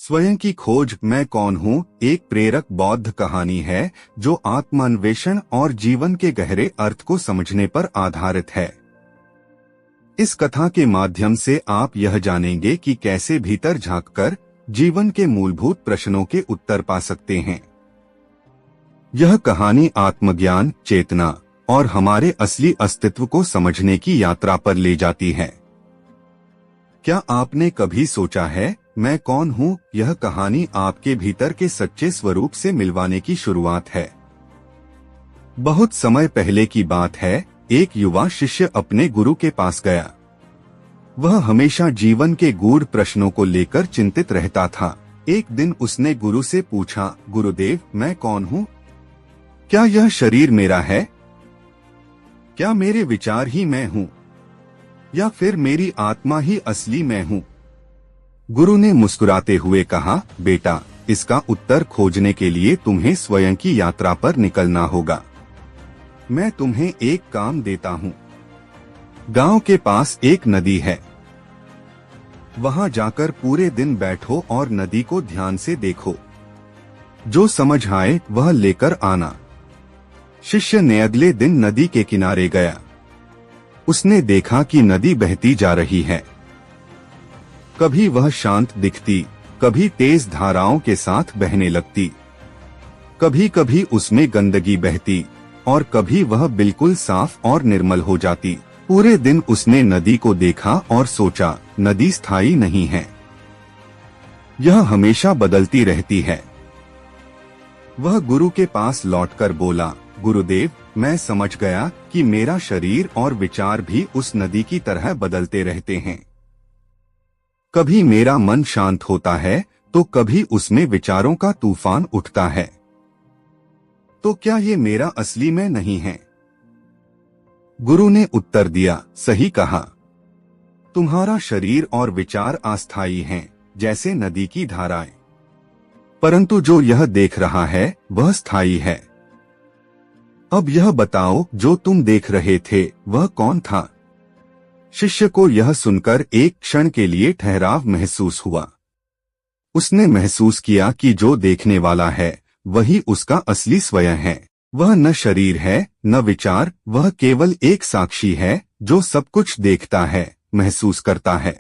स्वयं की खोज मैं कौन हूँ एक प्रेरक बौद्ध कहानी है जो आत्मान्वेषण और जीवन के गहरे अर्थ को समझने पर आधारित है। इस कथा के माध्यम से आप यह जानेंगे कि कैसे भीतर झांककर जीवन के मूलभूत प्रश्नों के उत्तर पा सकते हैं। यह कहानी आत्मज्ञान, चेतना और हमारे असली अस्तित्व को समझने की यात्रा पर ले जाती है। क्या आपने कभी सोचा है मैं कौन हूँ? यह कहानी आपके भीतर के सच्चे स्वरूप से मिलवाने की शुरुआत है। बहुत समय पहले की बात है, एक युवा शिष्य अपने गुरु के पास गया। वह हमेशा जीवन के गूढ़ प्रश्नों को लेकर चिंतित रहता था। एक दिन उसने गुरु से पूछा, गुरुदेव मैं कौन हूँ? क्या यह शरीर मेरा है? क्या मेरे विचार ही मैं हूँ या फिर मेरी आत्मा ही असली मैं हूँ? गुरु ने मुस्कुराते हुए कहा, बेटा, इसका उत्तर खोजने के लिए तुम्हें स्वयं की यात्रा पर निकलना होगा। मैं तुम्हें एक काम देता हूँ। गांव के पास एक नदी है। वहां जाकर पूरे दिन बैठो और नदी को ध्यान से देखो। जो समझ आए वह लेकर आना। शिष्य ने अगले दिन नदी के किनारे गया। उसने देखा कि नदी बहती जा रही है। कभी वह शांत दिखती, कभी तेज धाराओं के साथ बहने लगती। कभी कभी उसमें गंदगी बहती और कभी वह बिल्कुल साफ और निर्मल हो जाती। पूरे दिन उसने नदी को देखा और सोचा, नदी स्थायी नहीं है, यह हमेशा बदलती रहती है। वह गुरु के पास लौटकर बोला, गुरुदेव, मैं समझ गया कि मेरा शरीर और विचार भी उस नदी की तरह बदलते रहते हैं। कभी मेरा मन शांत होता है तो कभी उसमें विचारों का तूफान उठता है। तो क्या ये मेरा असली मैं नहीं है? गुरु ने उत्तर दिया, सही कहा। तुम्हारा शरीर और विचार अस्थायी हैं, जैसे नदी की धाराएं। परंतु जो यह देख रहा है वह स्थायी है। अब यह बताओ, जो तुम देख रहे थे वह कौन था? शिष्य को यह सुनकर एक क्षण के लिए ठहराव महसूस हुआ। उसने महसूस किया कि जो देखने वाला है वही उसका असली स्वयं है। वह न शरीर है न विचार, वह केवल एक साक्षी है जो सब कुछ देखता है, महसूस करता है।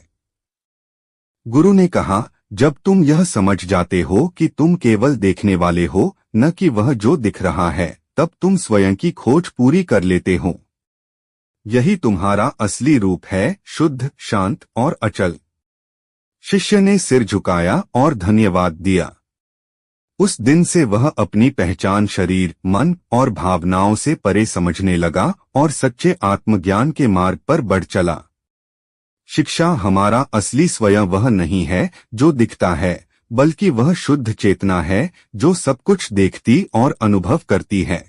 गुरु ने कहा, जब तुम यह समझ जाते हो कि तुम केवल देखने वाले हो, न कि वह जो दिख रहा है, तब तुम स्वयं की खोज पूरी कर लेते हो। यही तुम्हारा असली रूप है, शुद्ध, शांत और अचल। शिष्य ने सिर झुकाया और धन्यवाद दिया। उस दिन से वह अपनी पहचान शरीर, मन और भावनाओं से परे समझने लगा और सच्चे आत्मज्ञान के मार्ग पर बढ़ चला। शिक्षा हमारा असली स्वयं वह नहीं है जो दिखता है, बल्कि वह शुद्ध चेतना है जो सब कुछ देखती और अनुभव करती है।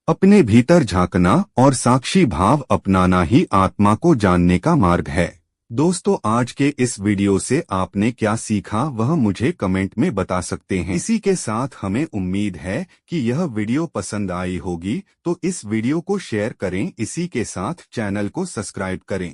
अपने भीतर झांकना और साक्षी भाव अपनाना ही आत्मा को जानने का मार्ग है। दोस्तों, आज के इस वीडियो से आपने क्या सीखा वह मुझे कमेंट में बता सकते हैं। इसी के साथ हमें उम्मीद है कि यह वीडियो पसंद आई होगी, तो इस वीडियो को शेयर करें। इसी के साथ चैनल को सब्सक्राइब करें।